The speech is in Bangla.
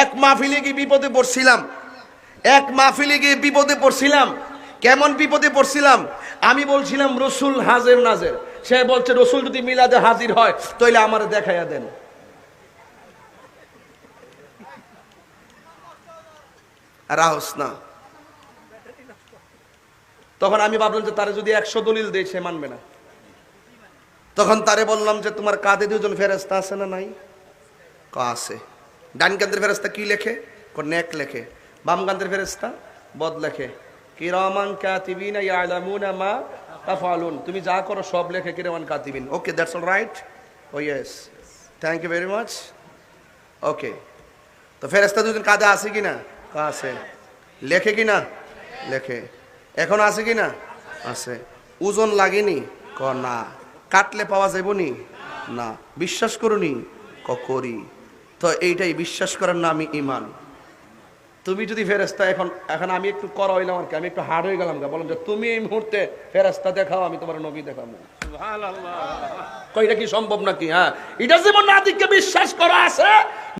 এক মাহফিলে গিয়ে বিপদে পড়ছিলাম, এক মাহফিলে গিয়ে বিপদে পড়ছিলাম। কেমন বিপদে পড়ছিলাম? আমি বলছিলাম রসুল হাজির নাজের, সে বলছে রসুল যদি মিলাদে হাজির হয় তাহলে আমার দেখাইয়া দেন। রাহস না। তখন আমি ভাবলাম যে তারে যদি 100 দলিল দেয় সে মানবে না। তখন তারে বললাম যে তোমার কাঁধে দুজন ফেরেশতা আছে না নাই? আছে। ডান কাঁধের ফেরেশতা কি লেখে? নেক লেখে। বাম কাঁধের ফেরেশতা বদ লেখে। কিরামান কাতিবিনা ইয়ালামুনা মা তাফআলুন, তুমি যা করো সব লেখে কিরামান কাতিবিন। Okay, that's all right. Oh yes, thank you very much. Okay, তো ফেরেশতা দুজন কাঁধে আছে কিনা? আছে। লেখে কিনা? লেখে। এখন আছে কিনা? আছে। ওজন লাগেনি? না। কাটলে পাওয়া যাইব নি? না। বিশ্বাস করুনি? করি। তো এইটাই বিশ্বাস করার নামই ঈমান। তুমি যদি ফেরেশতা এখন এখন আমি একটু করা হইলাম আর কি, আমি একটু হার্ড হয়ে গেলাম, বললাম যে তুমি এই মুহূর্তে ফেরেশতা দেখাও, আমি তোমার নবী দেখাবো। সুবহানাল্লাহ। কইটা কি সম্ভব নাকি? হ্যাঁ, এটা যেমন নাদিকে বিশ্বাস করা আছে,